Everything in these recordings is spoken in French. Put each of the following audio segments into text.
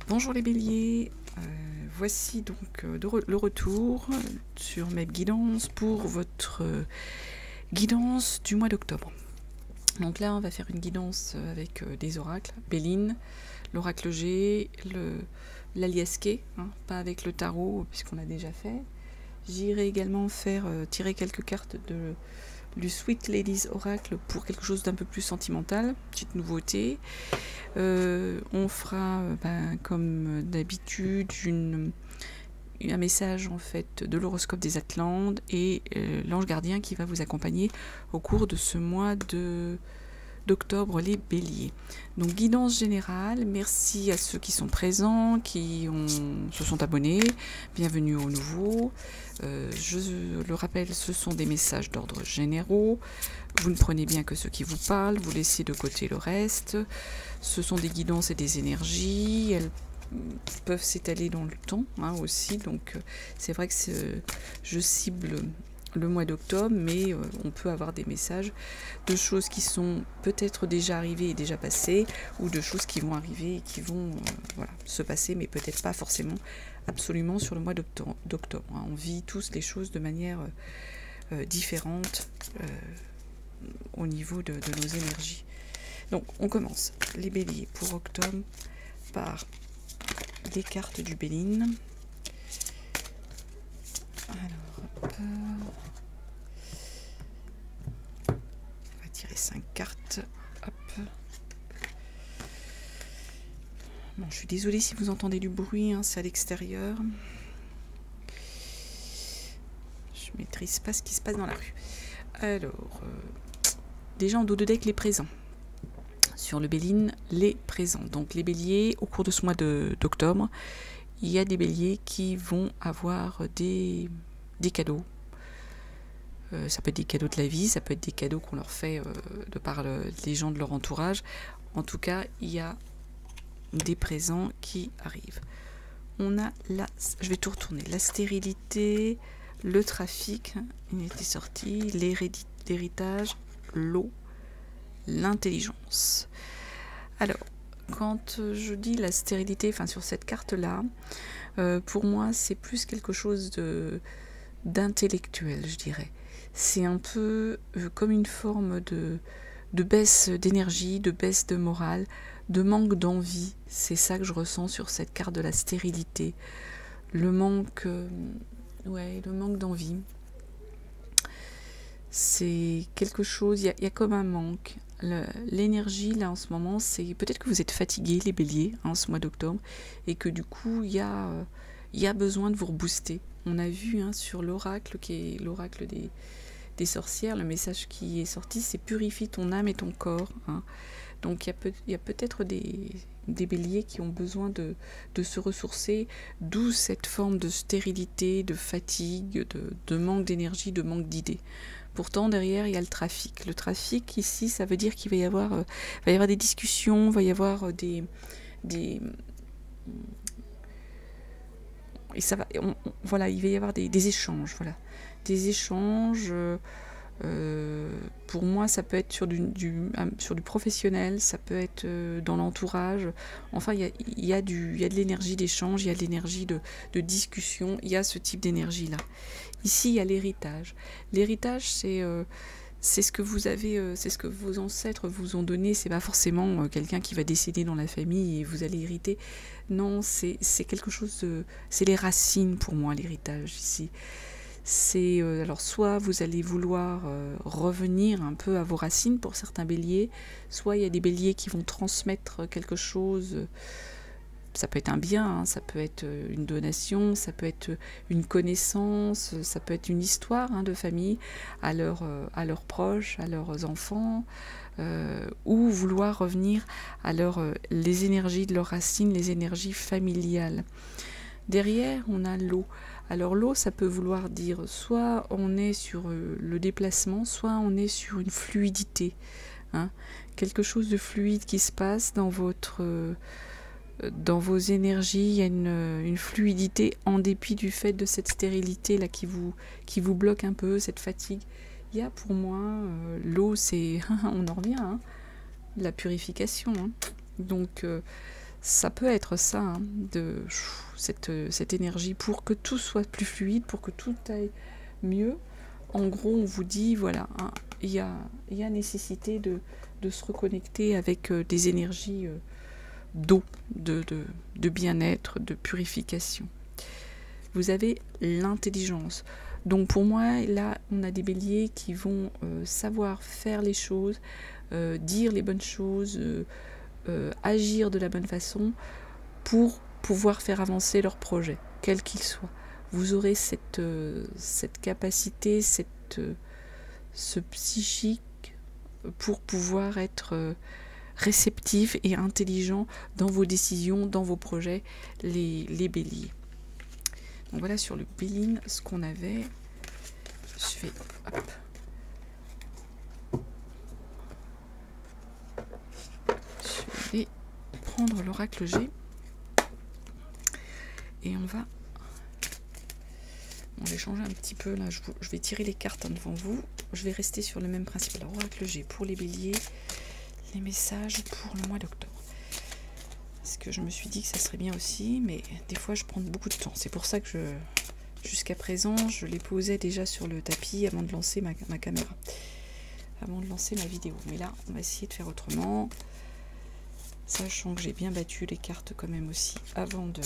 Bonjour les béliers, voici donc le retour sur mes guidances pour votre guidance du mois d'octobre. Donc là on va faire une guidance avec des oracles, Béline, l'oracle G, l'aliasqué, pas avec le tarot puisqu'on a déjà fait. J'irai également faire tirer quelques cartes du Sweet Ladies Oracle pour quelque chose d'un peu plus sentimental, petite nouveauté. On fera comme d'habitude un message en fait de l'horoscope des Atlantes et l'ange gardien qui va vous accompagner au cours de ce mois d'octobre, les béliers. Donc guidance générale, merci à ceux qui sont présents, se sont abonnés, bienvenue aux nouveaux. Je le rappelle, ce sont des messages d'ordre généraux, vous ne prenez bien que ceux qui vous parlent, vous laissez de côté le reste. Ce sont des guidances et des énergies, elles peuvent s'étaler dans le temps aussi, donc c'est vrai que je cible le mois d'octobre, mais on peut avoir des messages de choses qui sont peut-être déjà arrivées et déjà passées, ou de choses qui vont arriver et qui vont se passer, mais peut-être pas forcément absolument sur le mois d'octobre. On vit tous les choses de manière différente au niveau de nos énergies. Donc on commence les béliers pour octobre par les cartes du Béline. Alors, on va tirer 5 cartes. Hop. Bon, je suis désolée si vous entendez du bruit, c'est à l'extérieur. Je maîtrise pas ce qui se passe dans la rue. Alors, déjà en dos de deck, les présents. Sur le Béline, les présents. Donc les béliers, au cours de ce mois d'octobre, il y a des béliers qui vont avoir des cadeaux. Ça peut être des cadeaux de la vie, ça peut être des cadeaux qu'on leur fait de par les gens de leur entourage. En tout cas, il y a des présents qui arrivent. On a je vais tout retourner, la stérilité, le trafic, il était sorti, l'héritage, l'eau, l'intelligence. Alors, quand je dis la stérilité, sur cette carte-là, pour moi, c'est plus quelque chose d'intellectuel, je dirais. C'est un peu comme une forme de baisse d'énergie, de baisse de morale, de manque d'envie. C'est ça que je ressens sur cette carte de la stérilité. Le manque d'envie. C'est quelque chose, il y a comme un manque. L'énergie là en ce moment, c'est peut-être que vous êtes fatigués les béliers ce mois d'octobre et que du coup il y a besoin de vous rebooster. On a vu sur l'oracle qui est l'oracle des sorcières, le message qui est sorti, c'est purifie ton âme et ton corps. Donc il y a peut-être des béliers qui ont besoin de se ressourcer, d'où cette forme de stérilité, de fatigue, de manque d'énergie, de manque d'idées. Pourtant, derrière, il y a le trafic. Le trafic, ici, ça veut dire qu'il va y avoir des discussions, il va y avoir il va y avoir des échanges. Voilà. Des échanges, pour moi, ça peut être sur du professionnel, ça peut être dans l'entourage. Enfin, il y a de l'énergie d'échange, il y a de l'énergie de discussion, il y a ce type d'énergie-là. Ici, il y a l'héritage. L'héritage, c'est ce que vous avez, c'est ce que vos ancêtres vous ont donné. C'est pas forcément quelqu'un qui va décéder dans la famille et vous allez hériter. Non, c'est quelque chose de... C'est les racines pour moi, l'héritage ici. C'est alors soit vous allez vouloir revenir un peu à vos racines pour certains béliers, soit il y a des béliers qui vont transmettre quelque chose. Ça peut être un bien, ça peut être une donation, ça peut être une connaissance, ça peut être une histoire de famille à leurs proches, à leurs enfants, ou vouloir revenir à les énergies de leurs racines, les énergies familiales. Derrière, on a l'eau. Alors l'eau, ça peut vouloir dire soit on est sur le déplacement, soit on est sur une fluidité. Quelque chose de fluide qui se passe dans vos énergies, il y a une fluidité en dépit du fait de cette stérilité là qui vous bloque un peu, cette fatigue. Il y a pour moi, l'eau, c'est, on en revient, la purification. Donc Ça peut être ça, hein, cette énergie, pour que tout soit plus fluide, pour que tout aille mieux. En gros, on vous dit, voilà, hein, il y a nécessité de se reconnecter avec des énergies d'eau, de bien-être, de purification. Vous avez l'intelligence. Donc pour moi, là, on a des béliers qui vont savoir faire les choses, dire les bonnes choses, agir de la bonne façon pour pouvoir faire avancer leur projet, quel qu'il soit. Vous aurez cette capacité, ce psychique pour pouvoir être réceptif et intelligent dans vos décisions, dans vos projets, les béliers. Donc voilà sur le Béline ce qu'on avait. Je vais prendre l'oracle G et on va j'ai changé un petit peu là, je vais tirer les cartes devant vous, je vais rester sur le même principe. Alors oracle G pour les béliers, les messages pour le mois d'octobre. Parce que je me suis dit que ça serait bien aussi, mais des fois je prends beaucoup de temps. C'est pour ça que jusqu'à présent, je les posais déjà sur le tapis avant de lancer ma caméra, avant de lancer ma vidéo. Mais là, on va essayer de faire autrement, sachant que j'ai bien battu les cartes quand même aussi avant de...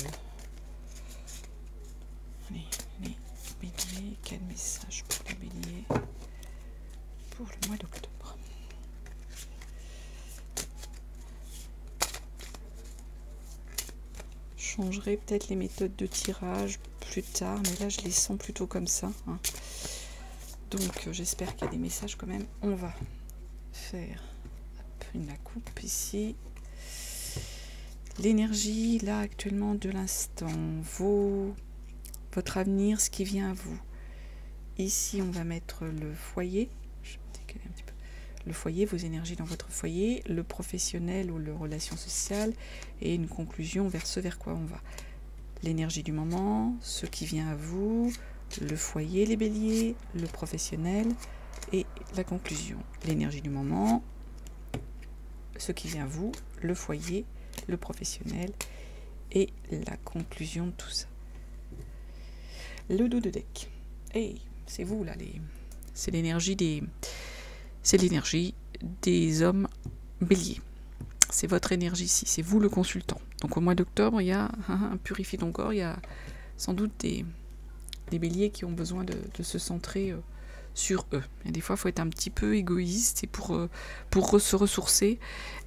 Allez, béliers, quel message pour les béliers pour le mois d'octobre? Je changerai peut-être les méthodes de tirage plus tard, mais là je les sens plutôt comme ça, hein. Donc j'espère qu'il y a des messages quand même. On va faire une coupe ici. L'énergie là actuellement de l'instant, votre avenir, ce qui vient à vous. Ici on va mettre le foyer. Je vais me décaler un petit peu. Le foyer, vos énergies dans votre foyer, le professionnel ou le relation sociale, et une conclusion vers ce vers quoi on va. L'énergie du moment, ce qui vient à vous, le foyer, les béliers, le professionnel et la conclusion. L'énergie du moment, ce qui vient à vous, le foyer, le professionnel et la conclusion de tout ça. Le dos de deck. Hey, c'est vous là, c'est l'énergie des hommes béliers. C'est votre énergie ici, c'est vous le consultant. Donc au mois d'octobre, il y a purifie ton corps, il y a sans doute des béliers qui ont besoin de se centrer sur eux. Et des fois, il faut être un petit peu égoïste et pour se ressourcer,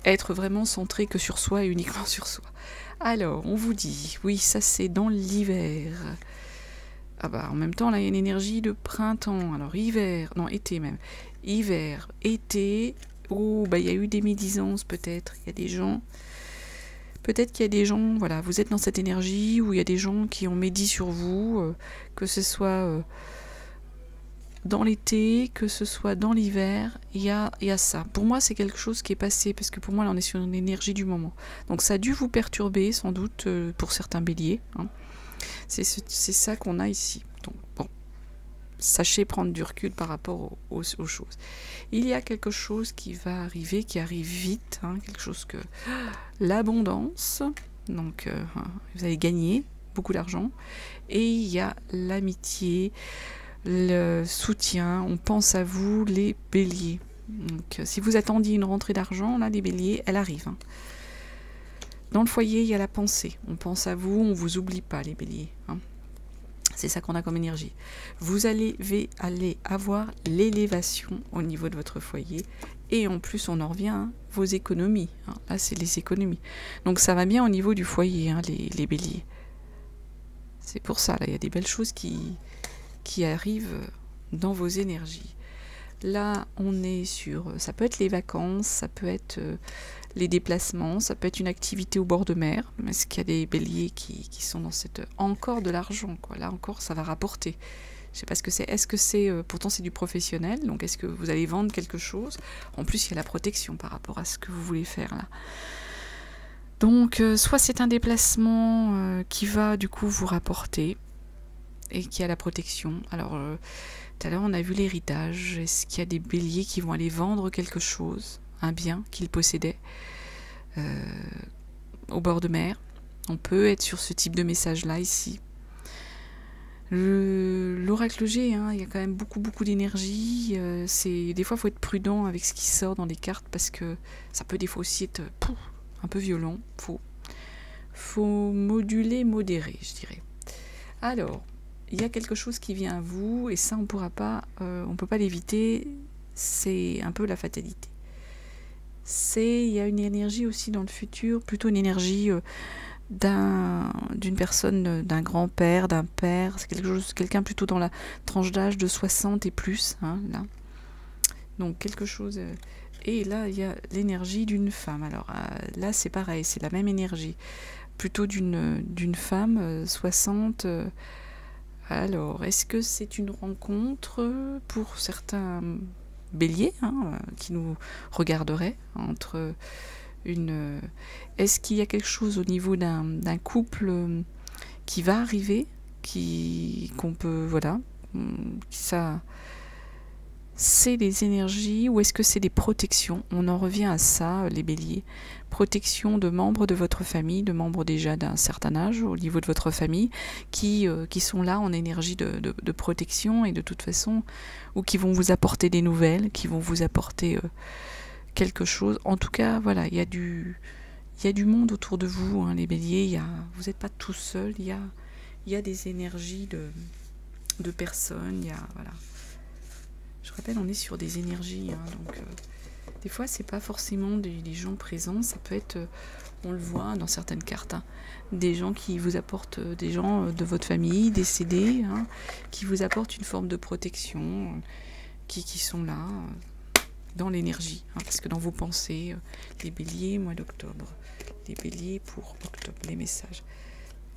être vraiment centré que sur soi et uniquement sur soi. Alors, on vous dit, oui, ça c'est dans l'hiver. Ah bah, en même temps, là, il y a une énergie de printemps. Alors, hiver, non, été même. Hiver, été, oh, bah, il y a eu des médisances peut-être. Il y a des gens, peut-être qu'il y a des gens, voilà, vous êtes dans cette énergie où il y a des gens qui ont médit sur vous, que ce soit dans l'été, que ce soit dans l'hiver, il y a ça. Pour moi, c'est quelque chose qui est passé, parce que pour moi, là, on est sur une énergie du moment. Donc, ça a dû vous perturber, sans doute, pour certains béliers, hein. C'est ça qu'on a ici. Donc, bon, sachez prendre du recul par rapport aux choses. Il y a quelque chose qui va arriver, qui arrive vite, hein, quelque chose que... L'abondance, donc vous allez gagner beaucoup d'argent. Et il y a l'amitié, le soutien, on pense à vous, les béliers. Donc, si vous attendiez une rentrée d'argent, là, les béliers, elle arrive, hein. Dans le foyer, il y a la pensée. On pense à vous, on ne vous oublie pas, les béliers, hein. C'est ça qu'on a comme énergie. Vous allez avoir l'élévation au niveau de votre foyer. Et en plus, on en revient, hein, vos économies, hein. Là, c'est les économies. Donc, ça va bien au niveau du foyer, hein, les béliers. C'est pour ça, là, il y a des belles choses qui arrivent dans vos énergies. Là, on est sur... Ça peut être les vacances, ça peut être les déplacements, ça peut être une activité au bord de mer. Est-ce qu'il y a des béliers qui sont dans cette... Encore de l'argent, quoi. Là encore, ça va rapporter. Je ne sais pas ce que c'est. Est-ce que c'est... pourtant, c'est du professionnel. Donc, est-ce que vous allez vendre quelque chose? En plus, il y a la protection par rapport à ce que vous voulez faire, là. Donc, soit c'est un déplacement qui va, du coup, vous rapporter et qui a la protection. Alors... tout à l'heure, on a vu l'héritage. Est-ce qu'il y a des béliers qui vont aller vendre quelque chose, un bien qu'ils possédaient? au bord de mer. On peut être sur ce type de message-là ici. L'oracle G, hein, il y a quand même beaucoup d'énergie. Des fois, il faut être prudent avec ce qui sort dans les cartes parce que ça peut des fois aussi être un peu violent. Faut moduler, modérer, je dirais. Alors, il y a quelque chose qui vient à vous et ça, on peut pas l'éviter. C'est un peu la fatalité. Il y a une énergie aussi dans le futur, plutôt une énergie d'une personne, d'un grand-père, d'un père, c'est quelqu'un plutôt dans la tranche d'âge de 60 et plus, hein, là. Donc quelque chose... et là, il y a l'énergie d'une femme. Alors là, c'est pareil, c'est la même énergie. Plutôt d'une femme, 60... alors, est-ce que c'est une rencontre pour certains béliers, hein, qui nous regarderaient entre... Est-ce qu'il y a quelque chose au niveau d'un couple qui va arriver, qu'on peut, voilà, ça, c'est les énergies, ou est-ce que c'est des protections? On en revient à ça, les béliers. Protection de membres de votre famille, de membres déjà d'un certain âge au niveau de votre famille, qui sont là en énergie de protection et de toute façon, ou qui vont vous apporter des nouvelles, qui vont vous apporter... quelque chose. En tout cas, voilà, il y a du monde autour de vous, hein, les béliers. Vous n'êtes pas tout seul. Il y a des énergies de personnes. Voilà. Je rappelle, on est sur des énergies. Hein, donc, des fois, c'est pas forcément des gens présents. Ça peut être, on le voit dans certaines cartes, hein, des gens qui vous apportent, des gens de votre famille décédés, hein, qui vous apportent une forme de protection, qui sont là. Dans l'énergie, hein, parce que dans vos pensées, les béliers, mois d'octobre, les béliers pour octobre, les messages.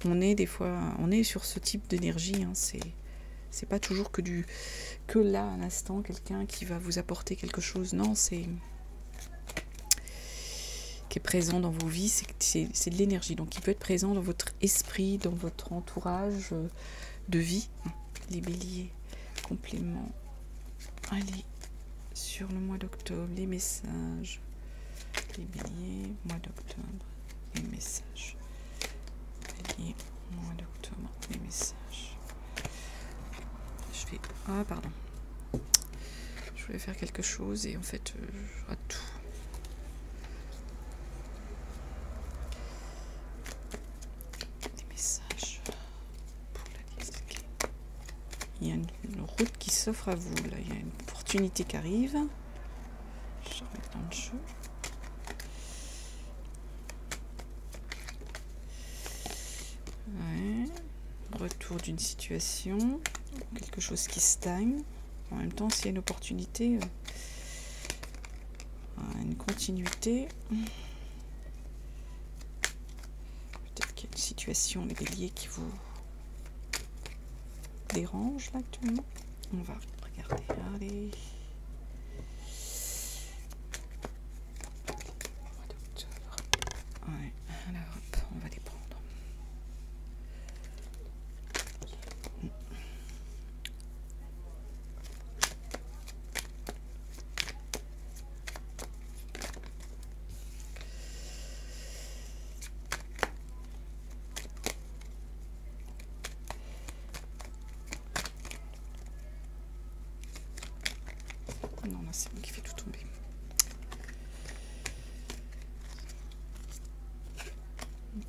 On est sur ce type d'énergie, hein, c'est pas toujours que là, à l'instant, quelqu'un qui va vous apporter quelque chose, non, qui est présent dans vos vies, c'est de l'énergie, donc il peut être présent dans votre esprit, dans votre entourage de vie, hein, les béliers, complément, allez, sur le mois d'octobre, les messages, les béliers, mois d'octobre, les messages, béliers, mois d'octobre, les messages. Ah, pardon. Je voulais faire quelque chose et en fait, je rate tout. Les messages pour la liste. Okay. Il y a une route qui s'offre à vous, là. Il y a une opportunité qui arrive. Je vais remettre dans le jeu. Ouais. Retour d'une situation, quelque chose qui stagne. En même temps, s'il y a une opportunité, une continuité. Peut-être qu'il y a une situation, les béliers, qui vous dérange là actuellement. On va regarder. Allez. Mois d'octobre. Ouais. Alors hop, on va les prendre. Non, là c'est moi qui fais tout tomber.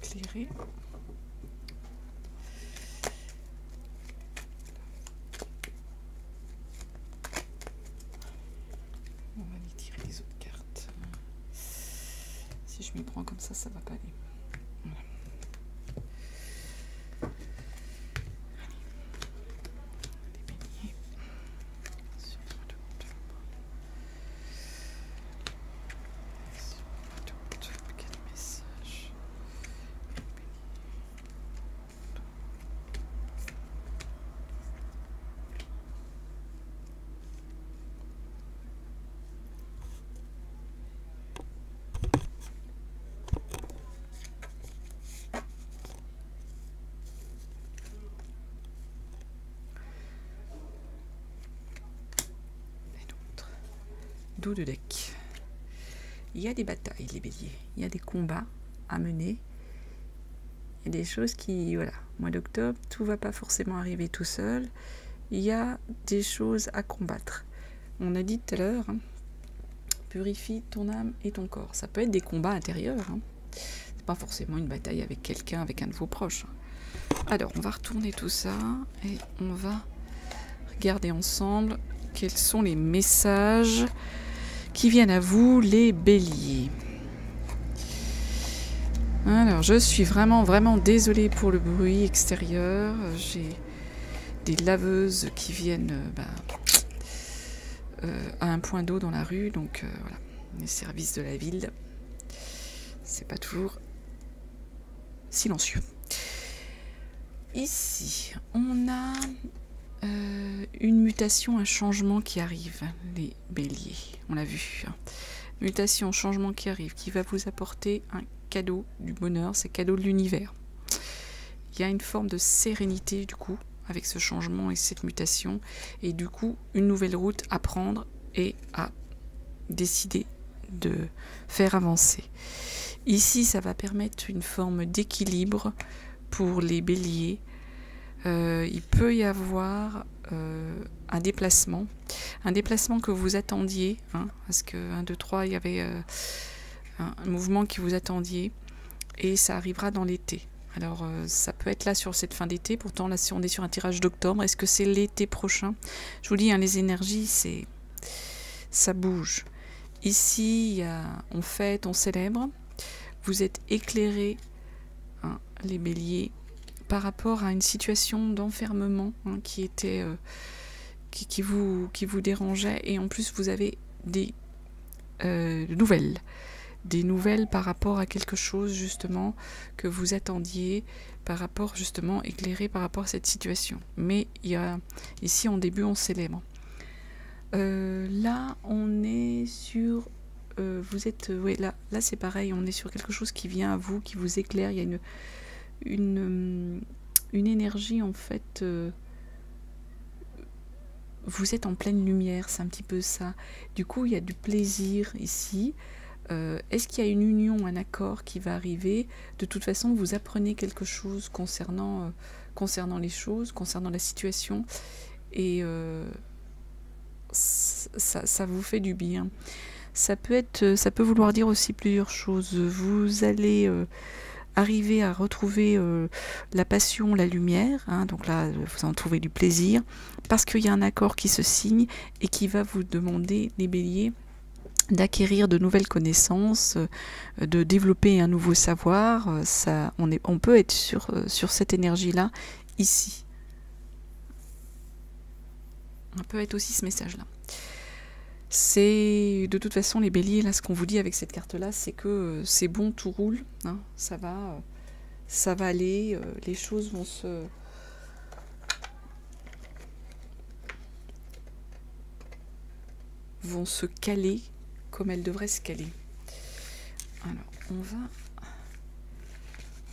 Éclairer. On va aller tirer les autres cartes. Si je m'y prends comme ça va pas aller. Voilà. De deck. Il y a des batailles, les béliers. Il y a des combats à mener. Il y a des choses qui, voilà, mois d'octobre, tout va pas forcément arriver tout seul. Il y a des choses à combattre. On a dit tout à l'heure, hein, purifie ton âme et ton corps. Ça peut être des combats intérieurs. Hein. C'est pas forcément une bataille avec quelqu'un, avec un de vos proches. Alors, on va retourner tout ça et on va regarder ensemble quels sont les messages qui viennent à vous, les béliers. Alors, je suis vraiment désolée pour le bruit extérieur. J'ai des laveuses qui viennent à un point d'eau dans la rue, donc voilà, les services de la ville, c'est pas toujours silencieux. Ici, on a une mutation, un changement qui arrive, les béliers, on l'a vu. Mutation, changement qui arrive, qui va vous apporter un cadeau du bonheur, c'est cadeau de l'univers. Il y a une forme de sérénité du coup, avec ce changement et cette mutation, et du coup, une nouvelle route à prendre et à décider de faire avancer. Ici, ça va permettre une forme d'équilibre pour les béliers. Il peut y avoir un déplacement que vous attendiez, hein, parce que 1, 2, 3, il y avait un mouvement qui vous attendiez, et ça arrivera dans l'été. Alors, ça peut être là sur cette fin d'été, pourtant là, si on est sur un tirage d'octobre, est-ce que c'est l'été prochain? Je vous dis, hein, les énergies, ça bouge. Ici, on fête, on célèbre, vous êtes éclairés, hein, les béliers, par rapport à une situation d'enfermement, hein, qui était qui vous dérangeait, et en plus vous avez des nouvelles par rapport à quelque chose justement que vous attendiez, par rapport justement éclairé par rapport à cette situation. Mais il y a ici en début on célèbre. Là on est sur vous êtes ouais, là c'est pareil, on est sur quelque chose qui vient à vous, qui vous éclaire. Il y a une énergie en fait. Vous êtes en pleine lumière, c'est un petit peu ça. Du coup, il y a du plaisir ici. Est-ce qu'il y a une union, un accord qui va arriver? De toute façon, vous apprenez quelque chose concernant les choses, concernant la situation, et ça vous fait du bien. Ça peut vouloir dire aussi plusieurs choses. Vous allez arriver à retrouver la passion, la lumière, hein, donc là vous en trouvez du plaisir, parce qu'il y a un accord qui se signe et qui va vous demander, les béliers, d'acquérir de nouvelles connaissances, de développer un nouveau savoir. On peut être sur cette énergie-là, ici. On peut être aussi ce message-là. C'est de toute façon les béliers, là ce qu'on vous dit avec cette carte-là, c'est que c'est bon, tout roule, hein, ça va aller, les choses vont se caler comme elles devraient se caler. Alors,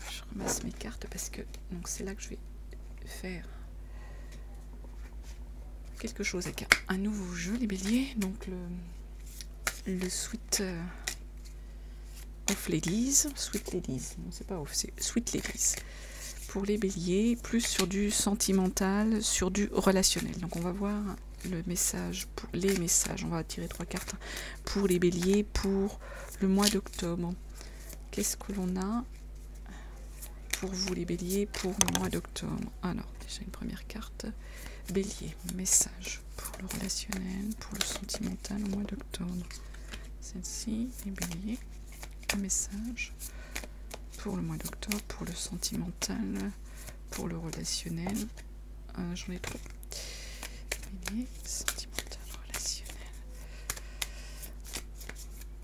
je ramasse mes cartes parce que donc c'est là que je vais faire quelque chose avec un nouveau jeu, les béliers. Donc le Sweet of Ladies, Sweet Ladies, non c'est pas off, c'est Sweet Ladies. Pour les béliers, plus sur du sentimental, sur du relationnel. Donc on va voir le message, pour les messages, on va tirer 3 cartes pour les béliers pour le mois d'octobre. Qu'est-ce que l'on a pour vous les béliers pour le mois d'octobre? Alors déjà une première carte. Bélier, message pour le relationnel, pour le sentimental au mois d'octobre. Celle-ci, les béliers, un message pour le mois d'octobre, pour le sentimental, pour le relationnel. J'en ai trop. Bélier, sentimental, relationnel.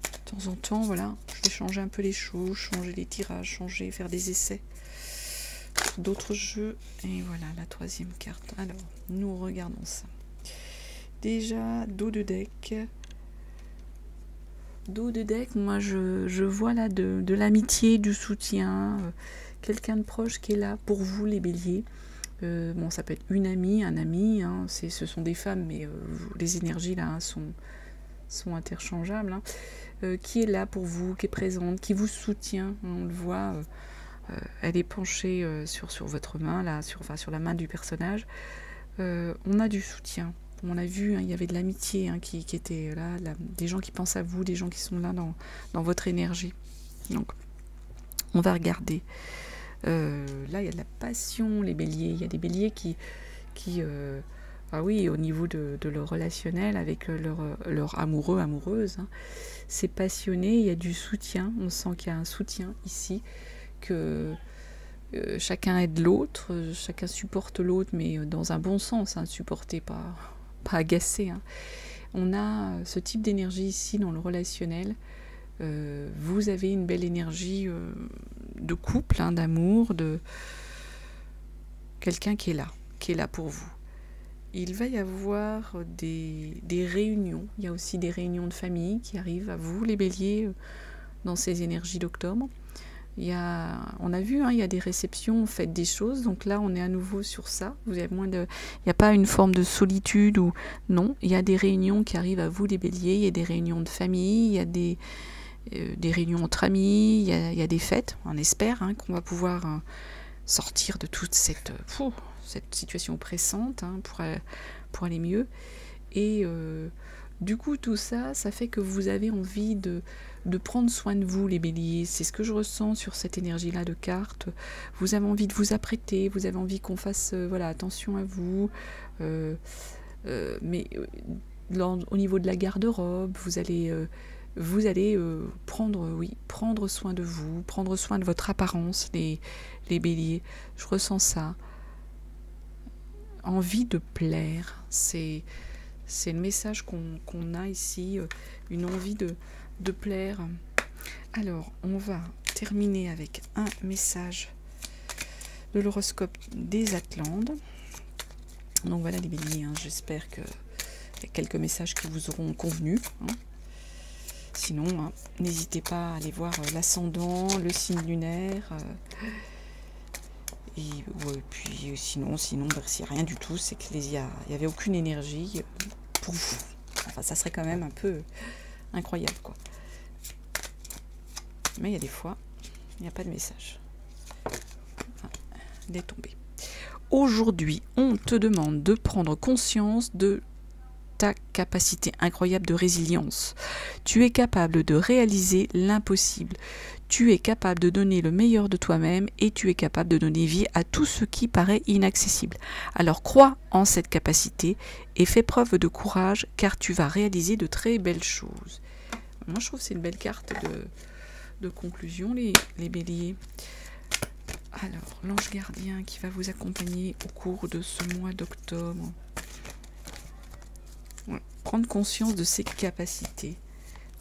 De temps en temps, voilà, je vais changer un peu les choses, changer les tirages, faire des essais. D'autres jeux, et voilà la 3e carte. Alors nous regardons ça. Déjà dos de deck, moi je vois là de l'amitié, du soutien, quelqu'un de proche qui est là pour vous les béliers. Bon, ça peut être une amie, un ami, hein, ce sont des femmes, mais les énergies là hein, sont interchangeables, hein, qui est là pour vous, qui est présente, qui vous soutient, on le voit elle est penchée sur votre main, là, sur la main du personnage. On a du soutien. On a vu, hein, il y avait de l'amitié hein, qui était là, des gens qui pensent à vous, des gens qui sont là dans votre énergie. Donc, on va regarder. Là, il y a de la passion, les béliers. Il y a des béliers qui ah oui, au niveau de leur relationnel avec leur amoureux, amoureuse, hein, c'est passionné, il y a du soutien. On sent qu'il y a un soutien ici, que chacun aide l'autre, chacun supporte l'autre, mais dans un bon sens, hein, supporter, pas agacé. Hein. On a ce type d'énergie ici dans le relationnel. Vous avez une belle énergie de couple, hein, d'amour, de quelqu'un qui est là pour vous. Il va y avoir des réunions. Il y a aussi des réunions de famille qui arrivent à vous, les béliers, dans ces énergies d'octobre. On a vu, hein, il y a des réceptions, faites des choses, donc là on est à nouveau sur ça. Vous avez il n'y a pas une forme de solitude ou non. Il y a des réunions qui arrivent à vous, les béliers. Il y a des réunions de famille, il y a des réunions entre amis, il y a des fêtes. On espère hein, qu'on va pouvoir sortir de toute cette situation oppressante hein, pour aller mieux. Et du coup, tout ça, ça fait que vous avez envie de prendre soin de vous, les béliers. C'est ce que je ressens sur cette énergie-là de carte. Vous avez envie de vous apprêter, vous avez envie qu'on fasse voilà, attention à vous. Mais au niveau de la garde-robe, vous allez prendre soin de vous, prendre soin de votre apparence, les béliers. Je ressens ça. Envie de plaire, c'est le message qu'on a ici, une envie de plaire. Alors, on va terminer avec un message de l'horoscope des Atlantes. Donc voilà les béliers, hein, j'espère qu'il y a quelques messages qui vous auront convenu. Hein. Sinon, hein, n'hésitez pas à aller voir l'ascendant, le signe lunaire. Et puis sinon bah, s'il n'y a rien du tout, c'est qu'il n'y avait aucune énergie pour vous. Enfin, ça serait quand même un peu incroyable, quoi. Mais il y a des fois, il n'y a pas de message. Il est tombé. Aujourd'hui, on te demande de prendre conscience de ta capacité incroyable de résilience. Tu es capable de réaliser l'impossible. Tu es capable de donner le meilleur de toi-même et tu es capable de donner vie à tout ce qui paraît inaccessible. Alors crois en cette capacité et fais preuve de courage car tu vas réaliser de très belles choses. Moi je trouve que c'est une belle carte de conclusion, les béliers. Alors, l'ange gardien qui va vous accompagner au cours de ce mois d'octobre. Ouais. Prendre conscience de ses capacités,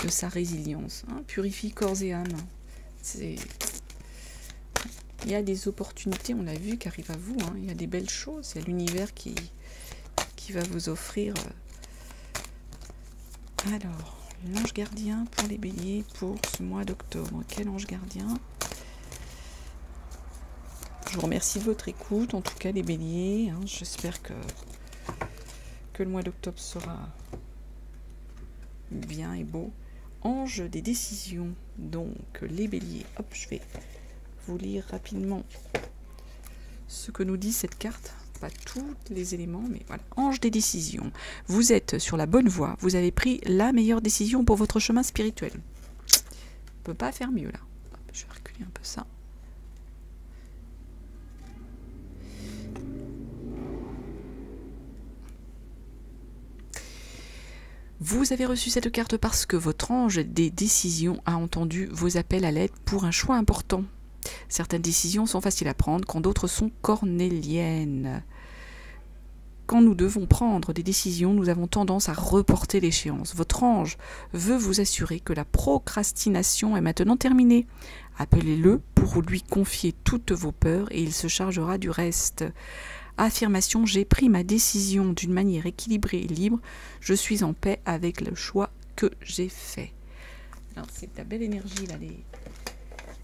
de sa résilience. Hein. Purifie corps et âme. Il y a des opportunités, on l'a vu, qui arrivent à vous. Hein. Il y a des belles choses. Il y a l'univers qui va vous offrir. Alors, l'ange gardien pour les béliers pour ce mois d'octobre. Quel ange gardien ? Je vous remercie de votre écoute, en tout cas les béliers. Hein. J'espère que le mois d'octobre sera bien et beau. Ange des décisions, donc les béliers. Hop, je vais vous lire rapidement ce que nous dit cette carte. Pas tous les éléments, mais voilà. Ange des décisions. Vous êtes sur la bonne voie. Vous avez pris la meilleure décision pour votre chemin spirituel. On ne peut pas faire mieux là. Hop, je vais reculer un peu ça. Vous avez reçu cette carte parce que votre ange des décisions a entendu vos appels à l'aide pour un choix important. Certaines décisions sont faciles à prendre quand d'autres sont cornéliennes. Quand nous devons prendre des décisions, nous avons tendance à reporter l'échéance. Votre ange veut vous assurer que la procrastination est maintenant terminée. Appelez-le pour lui confier toutes vos peurs et il se chargera du reste. Affirmation, j'ai pris ma décision d'une manière équilibrée et libre. Je suis en paix avec le choix que j'ai fait. Alors, c'est de la belle énergie, là,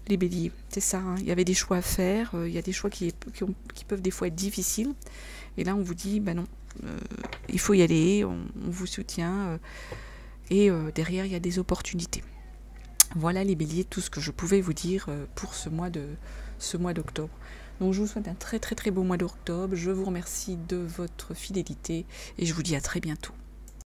les béliers. C'est ça, hein. Il y avait des choix à faire. Il y a des choix qui peuvent des fois être difficiles. Et là, on vous dit, bah non, il faut y aller, on vous soutient. Et derrière, il y a des opportunités. Voilà les béliers, tout ce que je pouvais vous dire pour ce mois d'octobre. Donc je vous souhaite un très très très beau mois d'octobre, je vous remercie de votre fidélité et je vous dis à très bientôt.